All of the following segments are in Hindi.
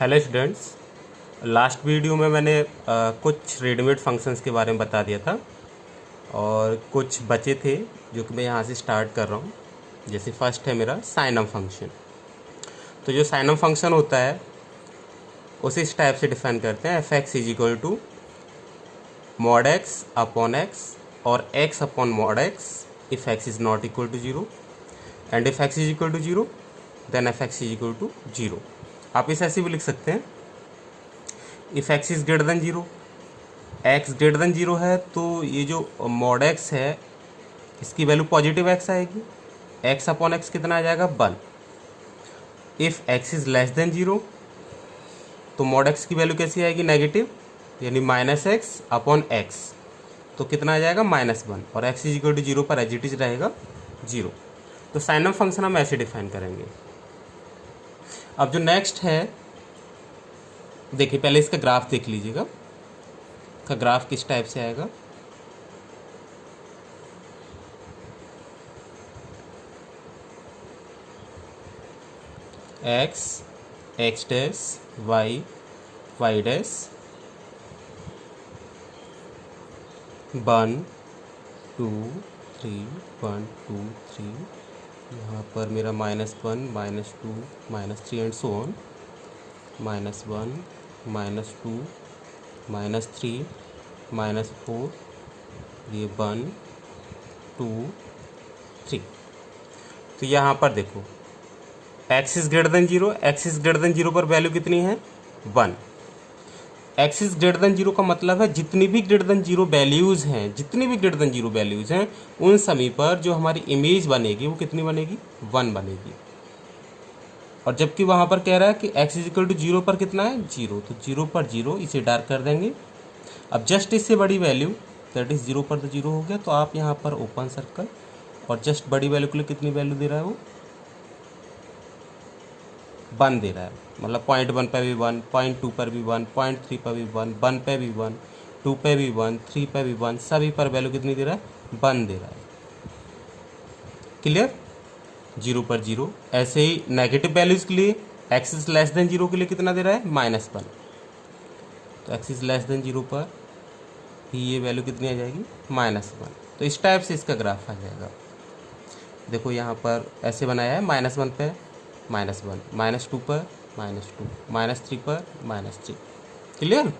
Hello students. लास्ट वीडियो में मैंने कुछ रेडीमेड फंक्शंस के बारे में बता दिया था और कुछ बचे थे जो कि मैं यहाँ से स्टार्ट कर रहा हूँ। जैसे फर्स्ट है मेरा साइनम फंक्शन। तो जो साइनम फंक्शन होता है उसे इस टाइप से डिफाइन करते हैं, F x is equal to mod X upon X और X upon mod X if X is not equal to zero and if X is equal to zero then F x is equal to zero. आप इसे ऐसे भी लिख सकते हैं, if X is greater than zero, X greater than zero है तो ये जो मॉड एक्स है इसकी वैल्यू पॉजिटिव एक्स आएगी, एक्स अपॉन एक्स कितना आ जाएगा 1। If X is less than zero तो मॉड एक्स की वैल्यू कैसी आएगी नेगेटिव, यानी माइनस एक्स अपॉन एक्स, तो कितना आ जाएगा -1 और x is equal to zero पर एज इट इज रहेगा जीरो। तो साइनम फंक्शन हम ऐसे डिफाइन करेंगे। अब जो नेक्स्ट है, देखिए पहले इसका ग्राफ देख लीजिएगा, इसका ग्राफ किस टाइप से आएगा। X x dash y y dash 1 2 3 1 2 3, यहाँ पर मेरा -1 -2 -3 एंड सो ऑन, -1 -2 -3 -4, ये 1 2 3। तो यहाँ पर देखो x is greater than zero, x is greater than zero पर वैल्यू कितनी है 1। X is greater than zero का मतलब है जितनी भी ग्रेटर देन जीरो वैल्यूज़ हैं, जितनी भी ग्रेटर देन जीरो वैल्यूज़ हैं उन सभी पर जो हमारी इमेज बनेगी वो कितनी बनेगी 1 बनेगी। और जबकि वहाँ पर कह रहा है कि x is equal to zero पर कितना है 0, तो जीरो पर जीरो इसे डार्क कर देंगे। अब जस्ट इससे बड़ी वैल्यू दैट इज जीरो पर तो जीरो हो गया, तो आप यहाँ पर ओपन सर्कल और जस्ट बड़ी वैल्यू के लिए कितनी वैल्यू दे रहा है वो 1 दे रहा है, मतलब 0.1 पर भी 1, 0.2 पर भी 1, 0.3 पर भी 1, 1 पे भी 1, 2 पे भी 1, 3 पे भी 1, सभी पर वैल्यू कितनी दे रहा है 1 दे रहा है। क्लियर, जीरो पर जीरो। ऐसे ही नेगेटिव वैल्यूज़ के लिए x is less than zero के लिए कितना दे रहा है -1, तो x is less than zero पर ही ये वैल्यू कितनी आ जाएगी -1। तो इस टाइप से इसका ग्राफ आ जाएगा। देखो यहाँ पर ऐसे बनाया है, -1 पे -1, -2 पर -2, -3 पर -3। क्लियर,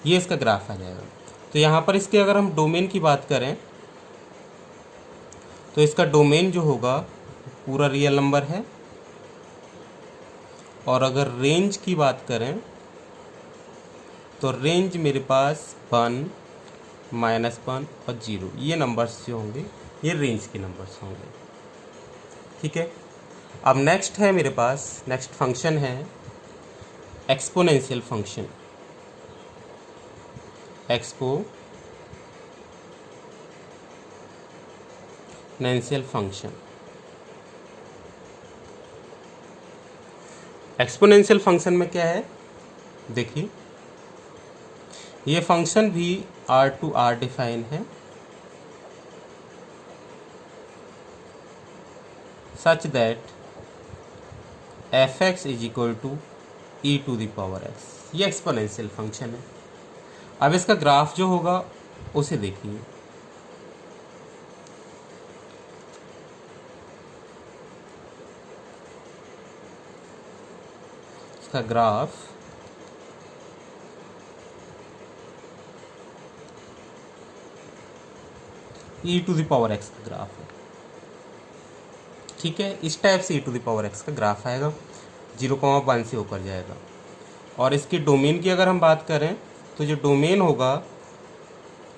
ये इसका ग्राफ आ जाएगा। तो यहाँ पर इसके अगर हम डोमेन की बात करें तो इसका डोमेन जो होगा पूरा रियल नंबर है, और अगर रेंज की बात करें तो रेंज मेरे पास 1 -1 और 0, ये नंबर्स जो होंगे ये रेंज के नंबर्स होंगे। ठीक है, अब नेक्स्ट है मेरे पास, नेक्स्ट फंक्शन है exponential function. Exponential function, exponential function में क्या है, देखिए ये फंक्शन भी R टू R डिफाइन है, such that F x is equal to e to the power x. ये एक्सपोनेंशियल फंक्शन है। अब इसका ग्राफ जो होगा उसे देखिए, इसका graph e to the power x का ग्राफ है। ठीक है, इस टाइप से e to the power x का ग्राफ आएगा, 0,1 से ऊपर जाएगा। और इसकी डोमेन की अगर हम बात करें तो जो डोमेन होगा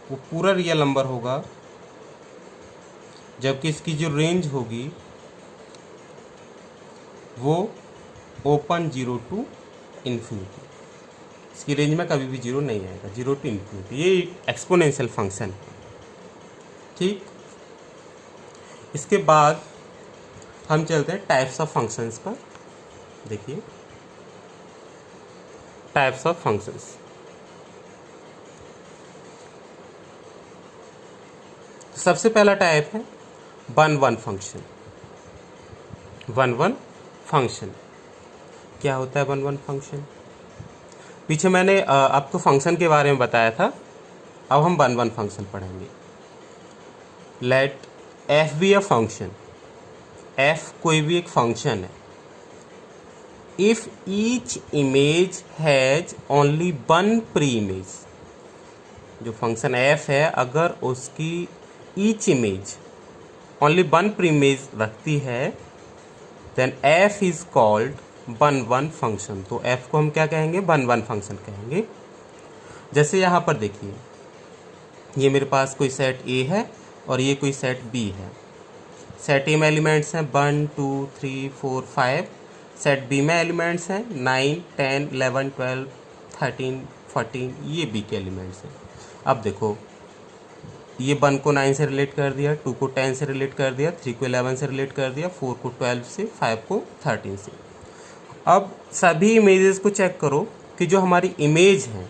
वो पूरा रियल नंबर होगा, जबकि इसकी जो रेंज होगी वो ओपन 0 टू इन्फिनिटी। इसकी रेंज में कभी भी 0 नहीं आएगा, 0 टू इन्फिनिटी। ये एक्सपोनेंशियल फंक्शन है। ठीक, इसके बाद हम चलते हैं टाइप्स ऑफ फंक्शंस पर। देखिए टाइप्स ऑफ फंक्शंस, सबसे पहला टाइप है 1-1 फंक्शन। 1-1 फंक्शन क्या होता है? 1-1 फंक्शन पीछे मैंने आपको फंक्शन के बारे में बताया था, अब हम वन वन फंक्शन पढ़ेंगे। Let f be a function, f कोई भी एक फंक्शन है। If each image has only one pre image, जो फंक्शन एफ है अगर उसकी each image only one pre image रखती है, then f is called one one function. तो एफ को हम क्या कहेंगे? वन वन फंक्शन कहेंगे। जैसे यहाँ पर देखिए, ये मेरे पास कोई सेट ए है और ये कोई सेट बी है। सेट ए में एलिमेंट्स हैं 1 2 3 4 5, सेट बी में एलिमेंट्स हैं 9 10 11 12 13 14, ये बी के एलिमेंट्स हैं। अब देखो, ये 1 को 9 से रिलेट कर दिया, 2 को 10 से रिलेट कर दिया, 3 को 11 से रिलेट कर दिया, 4 को 12 से, 5 को 13 से। अब सभी इमेजेस को चेक करो कि जो हमारी इमेज हैं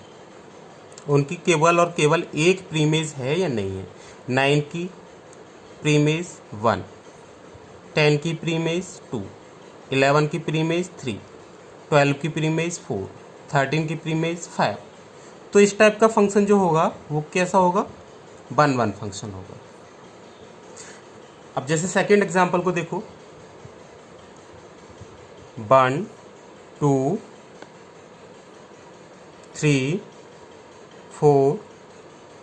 उनकी केवल और केवल एक प्रीमेज है या नहीं है। 9 की प्रीमेज 1, 10 की प्रीमेज 2, 11 की प्रीमेज 3, 12 की प्रीमेज 4, 13 की प्रीमेज 5। तो इस टाइप का फंक्शन जो होगा वो कैसा होगा? वन वन फंक्शन होगा। अब जैसे सेकेंड एग्जाम्पल को देखो, 1 2 3 4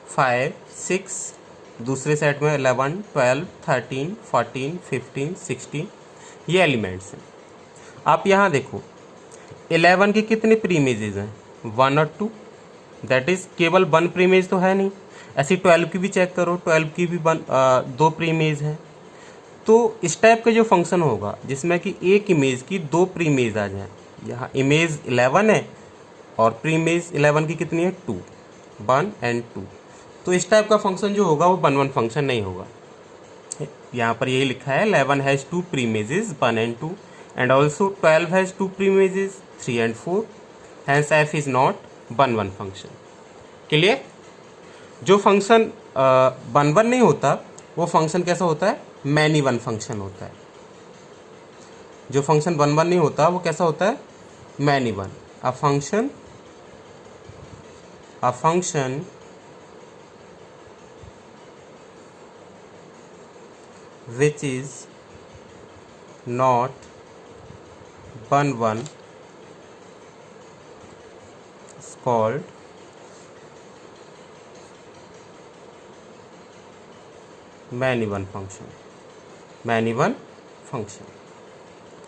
5 6, दूसरे सेट में 11 12 13 14 15 16, ये एलिमेंट्स हैं। आप यहाँ देखो 11 के कितने प्री इमेजेस हैं? 1 और 2, दैट इज केवल वन प्री इमेज तो है नहीं। ऐसी 12 की भी चेक करो, 12 की भी दो प्री इमेज है। तो इस टाइप का जो फंक्शन होगा जिसमें कि एक इमेज की दो प्री इमेज आ जाए, यहाँ इमेज 11 है और प्री इमेज 11 की कितनी है? 2, 1 एंड 2। तो इस टाइप का फंक्शन जो होगा वो वन वन फंक्शन नहीं होगा। यहाँ पर यही लिखा है 11 has 2 pre images 1 and 2 and also 12 has 2 pre images 3 and 4, hence f is not one one function. Clear? जो फंक्शन वन वन नहीं होता वो फंक्शन कैसा होता है? मैनी वन फंक्शन होता है। जो फंक्शन वन वन नहीं होता वो कैसा होता है? Many one. A function which is not one one is called many one function, many one function।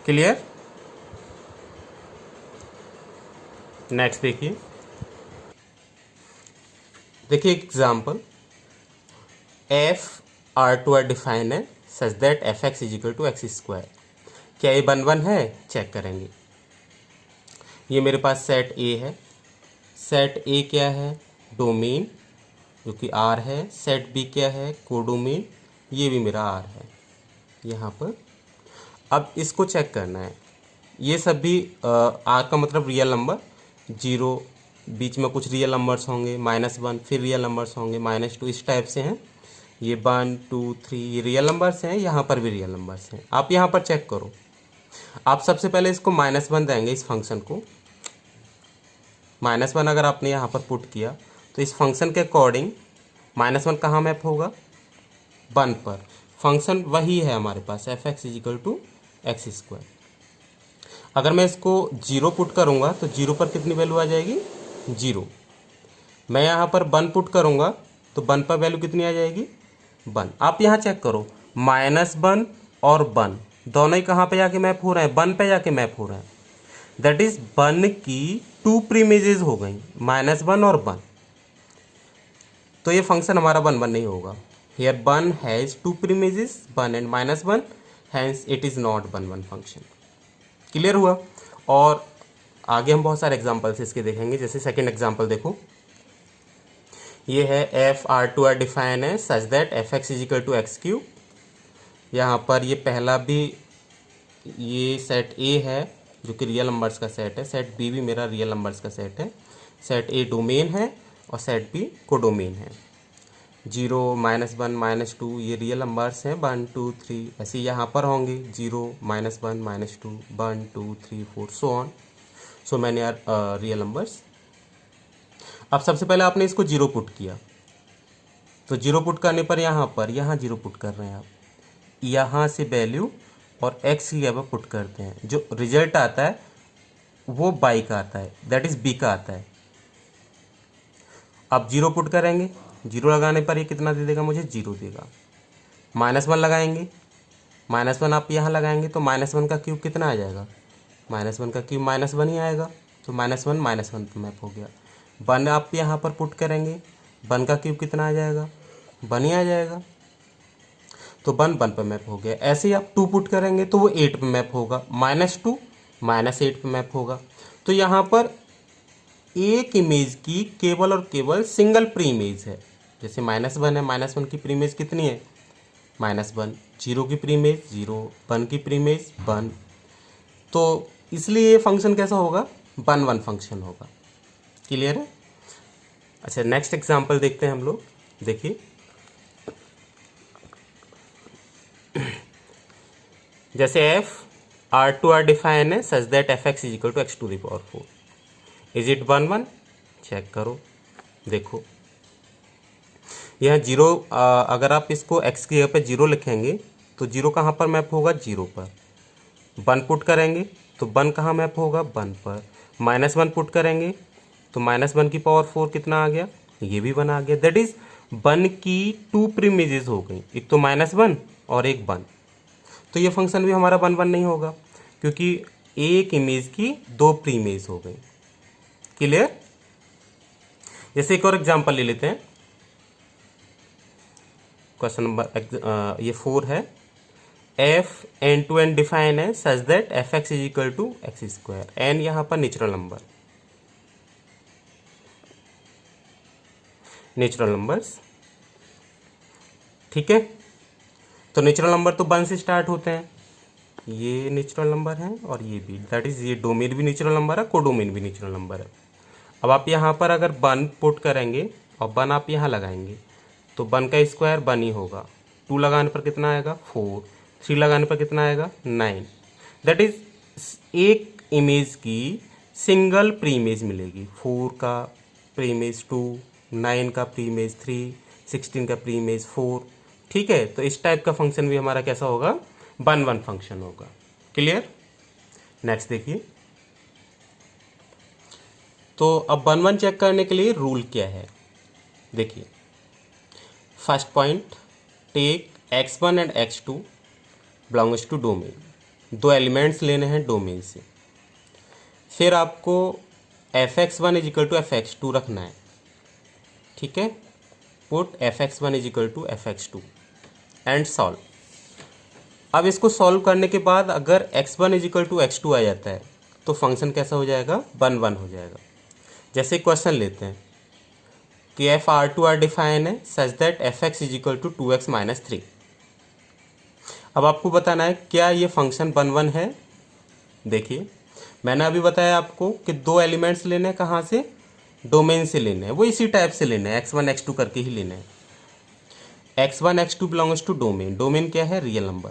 Clear? Next देखिए example, F R to R define है such that F x is equal to x square. क्या ये वन वन है? चेक करेंगे। ये मेरे पास सेट ए है, सेट ए क्या है? डोमेन, जो कि आर है। सेट बी क्या है? कोडोमेन, ये भी मेरा आर है यहाँ पर। अब इसको चेक करना है, ये सभी आर का मतलब रियल नंबर, 0 बीच में कुछ रियल नंबर्स होंगे, -1 फिर रियल नंबर्स होंगे, -2, इस टाइप से हैं। ये 1 2 3 ये रियल नंबर्स हैं, यहाँ पर भी रियल नंबर्स हैं। आप यहाँ पर चेक करो, आप सबसे पहले इसको -1 देंगे, इस फंक्शन को -1 अगर आपने यहाँ पर पुट किया तो इस फंक्शन के अकॉर्डिंग -1 कहाँ मैप होगा? 1 पर। फंक्शन वही है हमारे पास, F x is equal to x square. अगर मैं इसको 0 पुट करूँगा तो 0 पर कितनी वैल्यू आ जाएगी? 0। मैं यहाँ पर 1 पुट करूँगा तो 1 पर वैल्यू कितनी आ जाएगी? 1। आप यहाँ चेक करो, -1 और 1 दोनों ही कहाँ पे जाके मैप हो रहे हैं? 1 पे जाके मैप हो रहे हैं। दैट इज 1 की 2 प्रीमेजेस हो गई, -1 और 1। तो ये फंक्शन हमारा 1 1 नहीं होगा। Here 1 has 2 preimages 1 and -1, hence it is not 1 1 function. Clear हुआ? और आगे हम बहुत सारे एग्जांपल्स इसके देखेंगे। जैसे सेकंड एग्जांपल देखो, ये है F R to R define है such that F x is equal to X cube. यहाँ पर ये पहला भी ये सेट ए है जो कि रियल नंबर्स का सेट है, सेट बी भी मेरा रियल नंबर्स का सेट है। सेट ए डोमेन है और सेट बी कोडोमेन है। 0 -1 -2 ये रियल नंबर्स हैं, 1 2 3 ऐसे यहाँ पर होंगे 0 -1 -2 1 2 3 4 so on, so many are real numbers अब सबसे पहले आपने इसको 0 पुट किया, तो 0 पुट करने पर यहाँ 0 पुट कर रहे हैं आप, यहाँ से वैल्यू और x की जगह पुट करते हैं, जो रिजल्ट आता है वो बाई का आता है, दैट इज बी का आता है। अब 0 पुट करेंगे, 0 लगाने पर ये कितना दे देगा, मुझे 0 देगा। -1 लगाएंगे, -1 आप यहाँ लगाएंगे तो -1 का क्यूब कितना आ जाएगा, -1 का क्यूब -1 ही आएगा, तो -1 पे मैप हो गया। 1 आप यहाँ पर पुट करेंगे, 1 का क्यूब कितना आ जाएगा, 1 ही आ जाएगा, तो 1 पे मैप हो गया। ऐसे ही आप 2 पुट करेंगे तो वो 8 पे मैप होगा, -2 -8 पे मैप होगा। तो यहाँ पर एक इमेज की केवल और केवल सिंगल प्री इमेज है। जैसे -1 है, -1 की प्री इमेज कितनी है, -1, 0 की प्री इमेज 0, 1 की प्री इमेज 1, तो इसलिए ये फंक्शन कैसा होगा, 1 फंक्शन होगा। क्लियर है। अच्छा, नेक्स्ट एग्जांपल देखते हैं हम लोग। देखिए, जैसे f R2 डिफाइन है such that fx is equal to x to the power 4, is it 1 check करो। देखो यहाँ 0, अगर आप इसको x की जगह पे 0 लिखेंगे तो 0 कहाँ पर मैप होगा, 0 पर। 1 पुट करेंगे तो 1 कहाँ मैप होगा, 1 पर। -1 पुट करेंगे तो -1 की पावर 4 कितना आ गया, ये भी 1 आ गया। दैट इज 1 की 2 प्रीमेजेस हो गई, एक तो -1 और एक 1। तो ये फंक्शन भी हमारा 1 नहीं होगा, क्योंकि एक इमेज की 2 प्रीमेज हो गई। क्लियर। जैसे एक और एग्जांपल ले लेते हैं, क्वेश्चन नंबर ये 4 है। f n डिफाइन है such that fx is equal to x square, n यहाँ पर नेचुरल नंबर्स, ठीक है। तो नेचुरल नंबर तो 1 से स्टार्ट होते हैं, ये नेचुरल नंबर है और ये भी, दैट इज ये डोमेन भी नेचुरल नंबर है, कोडोमेन भी नेचुरल नंबर है। अब आप यहाँ पर अगर 1 पुट करेंगे और 1 आप यहाँ लगाएंगे तो 1 का स्क्वायर 1 ही होगा। 2 लगाने पर कितना आएगा, 4। 3 लगाने पर कितना आएगा, 9। दैट इज एक इमेज की सिंगल प्री इमेज मिलेगी। 4 का प्री इमेज 2, 9 का प्री इमेज 3, 16 का प्री इमेज 4। ठीक है, तो इस टाइप का फंक्शन भी हमारा कैसा होगा, 1 फंक्शन होगा। क्लियर। नेक्स्ट देखिए, तो अब 1 चेक करने के लिए रूल क्या है, देखिए। First point, take x1 and x2 belongs to domain. 2 elements लेने हैं डोमेन से। फिर आपको fx1 is equal to fx2 रखना है, ठीक है। Put fx1 is equal to fx2 and solve. अब इसको सॉल्व करने के बाद अगर x1 is equal to x2 आ जाता है तो फंक्शन कैसा हो जाएगा, 1 हो जाएगा। जैसे क्वेश्चन लेते हैं कि f R2 डिफाइन है such that fx is equal to 2x minus 3। अब आपको बताना है क्या ये फंक्शन 1 है। देखिए, मैंने अभी बताया आपको कि 2 एलिमेंट्स लेने हैं, कहाँ से, डोमेन से लेने हैं, वो इसी टाइप से लेने हैं, x1 x2 करके ही लेने हैं। x1 x2 belongs to domain, domain क्या है, रियल नंबर।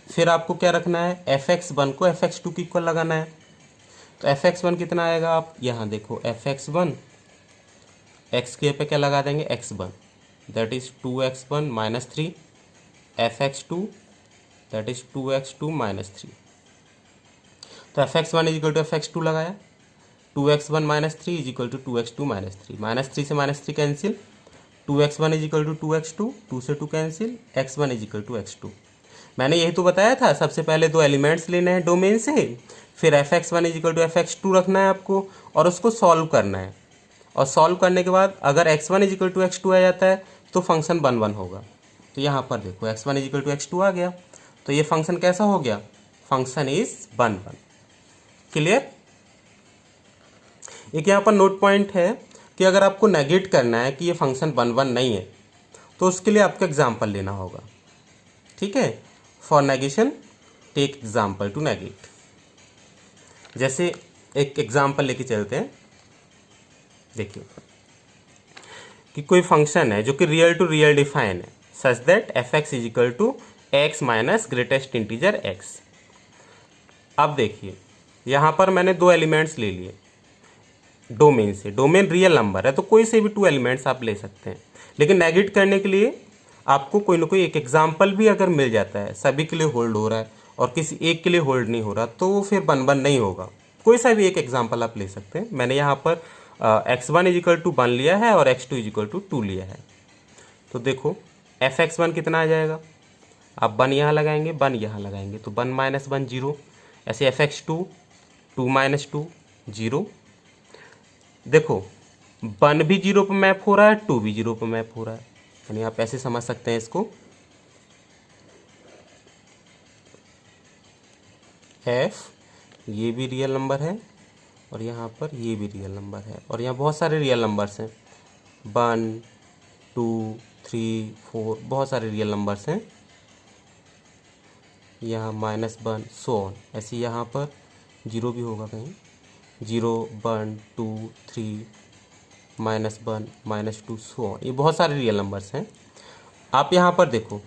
फिर आपको क्या रखना है, fx1 को fx2 की इक्वल लगाना है। तो fx1 कितना आएगा, आप यहाँ देखो, fx1 x के पे क्या लगा देंगे, x1, that is 2x1 minus 3, fx2 that is 2x2 minus 3। तो fx1 is equal to fx2 लगाया, 2x1 minus 3 is equal to 2x2 minus 3, minus 3 से minus 3 cancel, 2x1 is equal to 2x2, 2 से 2 cancel, x1 is equal to x2। मैंने यही तो बताया था, सबसे पहले 2 एलिमेंट्स लेने हैं डोमेन से, फिर fx1 is equal to fx2 रखना है आपको और उसको सॉल्व करना है। और सॉल्व करने के बाद अगर x1 is equal to x2 आ जाता है तो फंक्शन 1 होगा। तो यहाँ पर देखो x1 is equal to x2 आ गया, तो ये फंक्शन कैसा हो गया, फंक्शन इज 1। क्लियर। एक यहाँ पर नोट पॉइंट है कि अगर आपको नेगेट करना है कि ये फंक्शन 1 नहीं है तो उसके लिए आपको एग्जाम्पल लेना होगा, ठीक है। For negation take example to negate. जैसे एक एग्जाम्पल लेके चलते हैं। देखिए कि कोई फंक्शन है जो कि रियल टू रियल डिफाइन है such that fx is equal to x minus greatest integer x। अब देखिए यहाँ पर मैंने 2 एलिमेंट्स ले लिए, डोमेन से। डोमेन रियल नंबर है तो कोई से भी 2 एलिमेंट्स आप ले सकते हैं, लेकिन नेगेट करने के लिए आपको कोई ना कोई एक एग्जाम्पल भी अगर मिल जाता है, सभी के लिए होल्ड हो रहा है और किसी एक के लिए होल्ड नहीं हो रहा, तो फिर बन नहीं होगा। कोई सा भी एक एग्जाम्पल आप ले सकते हैं। मैंने यहाँ पर x1 इजिकल टू 1 लिया है और x2 इजिकल टू 2 लिया है। तो देखो f(x1) कितना आ जाएगा, आप 1 यहाँ लगाएंगे, 1 यहाँ लगाएंगे, तो 1 माइनस 1 0। ऐसे f(x2) 2 माइनस 2 0। देखो 1 भी 0 पर मैप हो रहा है, 2 भी 0 पर मैप हो रहा है, यानी आप ऐसे समझ सकते हैं इसको, f ये भी रियल नंबर है और यहाँ पर ये भी रियल नंबर है, और यहाँ बहुत सारे रियल नंबर्स हैं, 1 2 3 4, बहुत सारे रियल नंबर्स हैं। यहाँ -1 सो ऑन, ऐसे यहाँ पर 0 भी होगा कहीं, 0 1 2 3 -1 -2 सो ऑन, ये बहुत सारे रियल नंबर्स हैं। आप यहाँ पर देखो,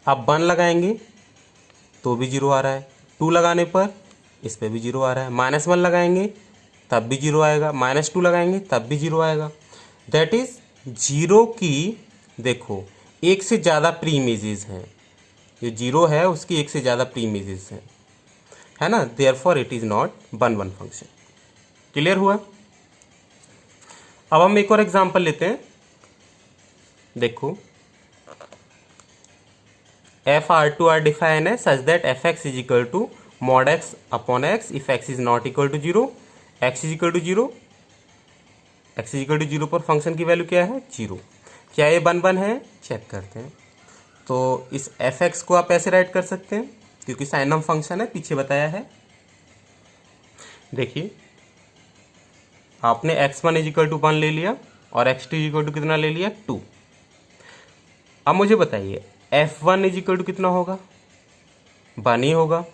आप 1 लगाएंगे तो भी 0 आ रहा है, 2 लगाने पर इस पे भी 0 आ रहा है, -1 लगाएंगे तब भी 0 आएगा, -2 लगाएंगे तब भी 0 आएगा। दैट इज 0 की देखो एक से ज़्यादा प्री इमेजेस हैं, जो 0 है उसकी एक से ज़्यादा प्री इमेजेस हैं, है ना, therefore it is not 1 function. Clear हुआ। अब हम एक और एग्जांपल लेते हैं। देखो f(R2) are defined as such that fx is equal to mod x upon x if x is not equal to 0, x is equal to 0, x is equal to 0 पर फंक्शन की वैल्यू क्या है 0। क्या ये 1 है, चेक करते हैं। तो इस fx को आप ऐसे राइट कर सकते हैं क्योंकि साइन ऑफ फंक्शन है, पीछे बताया है। देखिए आपने x1 इज इक्वल टू 1 ले लिया और x2 इज इक्वल टू कितना ले लिया 2। अब मुझे बताइए f1 इज इक्वल टू कितना होगा, 1 ही होगा।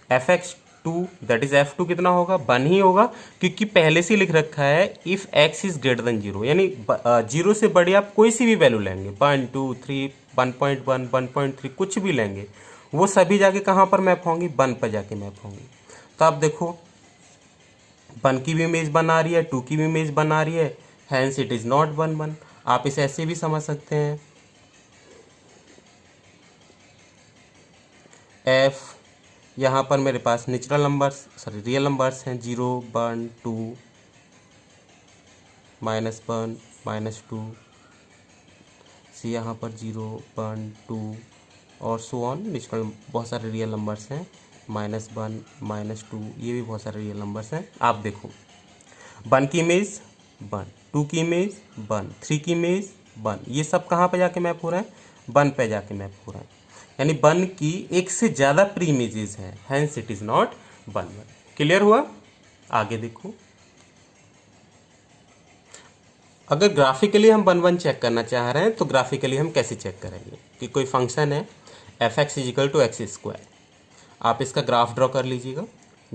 fx2 दैट इज f2 कितना होगा, 1 ही होगा, क्योंकि पहले से लिख रखा है if x is greater then 0, यानी 0 से बड़ी आप कोई सी भी वैल्यू लेंगे, 1 2 3 1.1 1.3 कुछ भी लेंगे, वो सभी जाके कहाँ पर मैप होंगी, 1 पर जाके मैप होंगी। तो आप देखो 1 की भी इमेज 1 आ रही है, 2 की भी इमेज 1 आ रही है, हैंस इट इज नॉट 1 आप इसे ऐसे भी समझ सकते हैं। f यहाँ पर मेरे पास natural numbers sorry real numbers हैं, 0 1 2 -1 -2, सी यहाँ पर 0 1 2 और सो ऑन, नेचुरल बहुत सारे रियल नंबर्स हैं, -1 -2, ये भी बहुत सारे रियल नंबर्स हैं। आप देखो 1 की इमेज 1, 2 की इमेज 1, 3 की इमेज 1, ये सब कहाँ पे जाके मैप हो रहा है, 1 पे जाके मैप हो रहा है, यानी 1 की एक से ज़्यादा प्री इमेजेस हैं, hence it is not 1। Clear हुआ। आगे देखो, अगर ग्राफिकली हम 1 चेक करना चाह रहे हैं तो ग्राफिकली हम कैसे चेक करेंगे कि कोई फंक्शन है f(x) इजिकल टू x², आप इसका ग्राफ ड्रॉ कर लीजिएगा।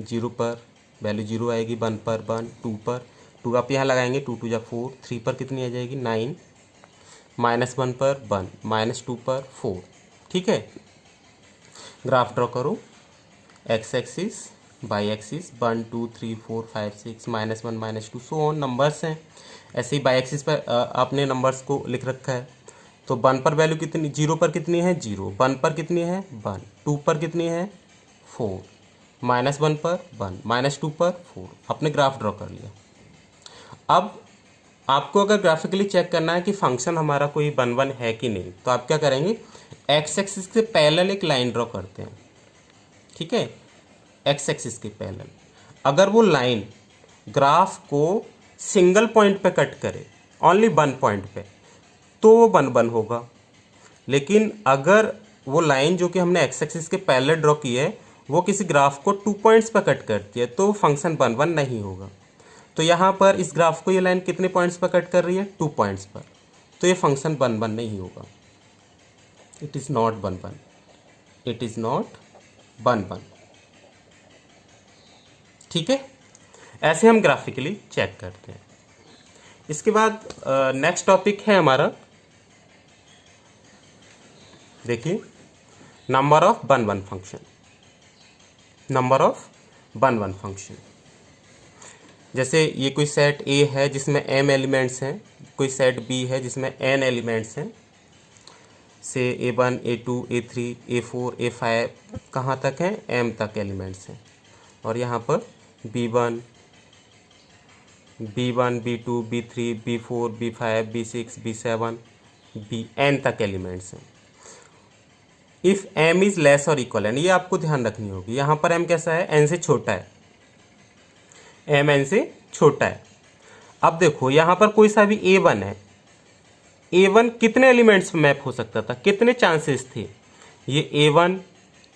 0 पर वैल्यू 0 आएगी, 1 पर 1, 2 पर 2 आप यहाँ लगाएंगे, 2 2 जा 4, 3 पर कितनी आ जाएगी 9, -1 पर 1, -2 पर 4। ठीक है, ग्राफ ड्रॉ करो, x axis by axis 1 2 3 4 5 6 -1 -2 so on numbers हैं। ऐसे ही बाई एक्सिस पर आपने नंबर्स को लिख रखा है। तो 1 पर वैल्यू कितनी, 0 पर कितनी है 0, 1 पर कितनी है 1, 2 पर कितनी है 4, -1 पर 1, -2 पर 4। आपने ग्राफ ड्रॉ कर लिया। अब आपको अगर ग्राफिकली चेक करना है कि फंक्शन हमारा कोई 1 है कि नहीं, तो आप क्या करेंगे, एक्स एक्सिस के पैरेलल एक लाइन ड्रॉ करते हैं। ठीक है, एक्स एक्सिस के पैरेलल अगर वो लाइन ग्राफ को सिंगल पॉइंट पे कट करे, ओनली 1 पॉइंट पे, तो वो 1 होगा। लेकिन अगर वो लाइन जो कि हमने एक्स एक्सिस के पैरेलल ड्रॉ की है वो किसी ग्राफ को 2 पॉइंट्स पर कट करती है, तो फंक्शन 1 नहीं होगा। तो यहाँ पर इस ग्राफ को ये लाइन कितने पॉइंट्स पर कट कर रही है, 2 पॉइंट्स पर, तो ये फंक्शन 1 नहीं होगा। It is not 1, it is not 1। ठीक है, ऐसे हम ग्राफिकली चेक करते हैं। इसके बाद नेक्स्ट टॉपिक है हमारा, देखिए number of 1 function. Number of 1 function, जैसे ये कोई सेट ए है जिसमें m एलिमेंट्स हैं, कोई सेट बी है जिसमें n एलिमेंट्स हैं, से A1 A2 A3 A4 A5 कहाँ तक हैं, m तक एलिमेंट्स हैं। और यहाँ पर B1 B2 B3 B4 B5 B6 B7 Bn तक एलिमेंट्स हैं। इफ़ m इज़ लेस और इक्वल एन, ये आपको ध्यान रखनी होगी। यहाँ पर m कैसा है, n से छोटा है, m n से छोटा है। अब देखो यहाँ पर कोई सा भी A1 है, A1 कितने एलिमेंट्स में मैप हो सकता था, कितने चांसेस थे, ये A1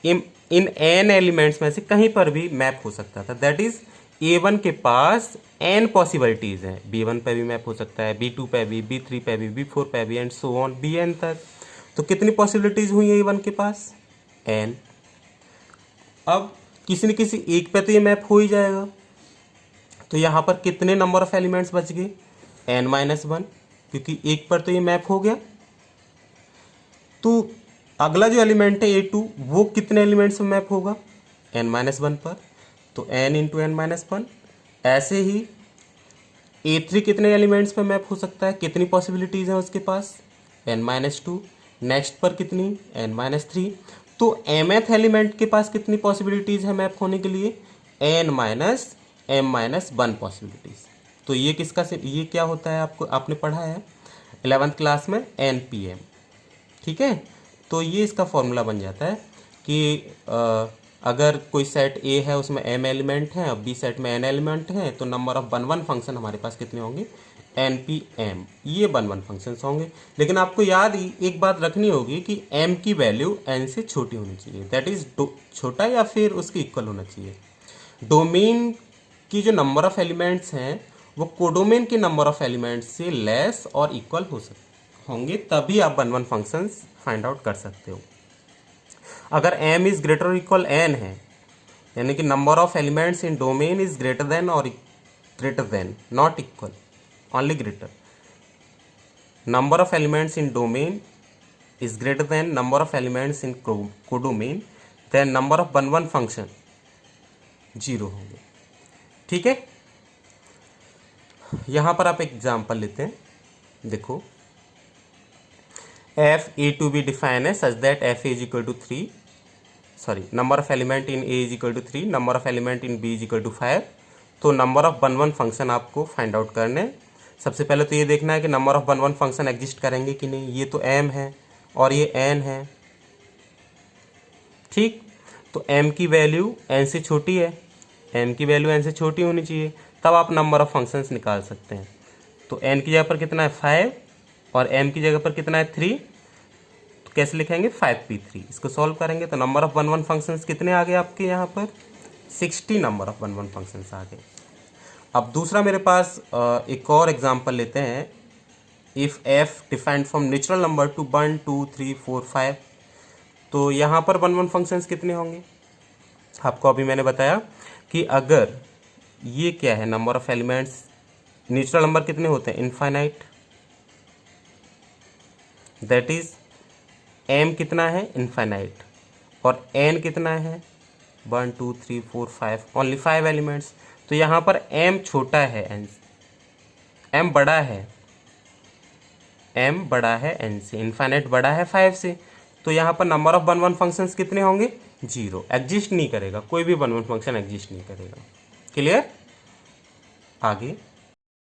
इन n एलिमेंट्स में से कहीं पर भी मैप हो सकता था। दैट इज A1 के पास n पॉसिबिलिटीज़ हैं, B1 पे भी मैप हो सकता है, B2 पे भी, B3 पे भी, B4 पे भी एंड सो ऑन Bn तक। तो कितनी पॉसिबिलिटीज़ हुई है A1 के पास, n। अब किसी न किसी एक पे तो ये मैप हो ही जाएगा, तो यहाँ पर कितने नंबर ऑफ एलिमेंट्स बच गए, n-1, क्योंकि एक पर तो ये मैप हो गया। तो अगला जो एलिमेंट है A2 वो कितने एलिमेंट्स में मैप होगा, n-1 पर, तो n इंटू n-1। ऐसे ही A3 कितने एलिमेंट्स पे मैप हो सकता है, कितनी पॉसिबिलिटीज़ हैं उसके पास, n-2। नेक्स्ट पर कितनी, n-3। तो mth एलिमेंट के पास कितनी पॉसिबिलिटीज़ है मैप होने के लिए, n-m-1 पॉसिबिलिटीज़। तो ये किसका से ये क्या होता है, आपको आपने पढ़ा है 11th क्लास में npm, ठीक है। तो ये इसका फॉर्मूला बन जाता है कि अगर कोई सेट A है उसमें m एलिमेंट हैं, अब B सेट में n एलिमेंट हैं, तो नंबर ऑफ 1 फंक्शन हमारे पास कितने होंगे, npm, ये 1 फंक्शंस होंगे। लेकिन आपको याद ही एक बात रखनी होगी कि m की वैल्यू n से छोटी होनी चाहिए, दैट इज छोटा या फिर उसके इक्वल होना चाहिए। डोमेन की जो नंबर ऑफ एलिमेंट्स हैं वो कोडोमेन के नंबर ऑफ एलिमेंट्स से लेस और इक्वल होंगे, तभी आप 1 फंक्शंस फाइंड आउट कर सकते हो। अगर m इज ग्रेटर और इक्वल n है, यानी कि number of elements in domain is greater than और greater than, not equal, only greater. Number of elements in domain is greater than number of elements in codomain, then number of 1 function 0 होंगे, ठीक है। यहाँ पर आप एग्जाम्पल लेते हैं, देखो f a to be defined as such that f is equal to 3, sorry number of element in a is equal to 3, number of element in b is equal to 5। तो नंबर ऑफ 1 फंक्शन आपको फाइंड आउट करने। सबसे पहले तो ये देखना है कि नंबर ऑफ 1 फंक्शन एग्जिस्ट करेंगे कि नहीं। ये तो m है और ये n है, ठीक। तो m की वैल्यू n से छोटी है, m की वैल्यू n से छोटी होनी चाहिए, तब आप नंबर ऑफ फंक्शंस निकाल सकते हैं। तो n की जगह पर कितना है 5 और m की जगह पर कितना है 3, तो कैसे लिखेंगे 5p3। इसको सॉल्व करेंगे तो नंबर ऑफ 1 फंक्शंस कितने आ गए आपके यहाँ पर 60 नंबर ऑफ 1 फंक्शंस आ गए। अब दूसरा मेरे पास एक और एग्जांपल लेते हैं, if f defined from natural number two 1 2 3 4 5। तो यहाँ पर 1 फंक्शंस कितने होंगे, आपको अभी मैंने बताया कि अगर ये क्या है number of elements, natural number कितने होते हैं इनफाइनाइट, दैट इज m कितना है इनफाइनाइट और n कितना है 1 2 3 4 5, ओनली 5 एलिमेंट्स। तो यहाँ पर m छोटा है n, m बड़ा है, m बड़ा है n से, इनफाइनाइट बड़ा है 5 से। तो यहाँ पर नंबर ऑफ 1 फंक्शंस कितने होंगे 0, एग्जिस्ट नहीं करेगा, कोई भी 1 फंक्शन एग्जिस्ट नहीं करेगा। क्लियर। आगे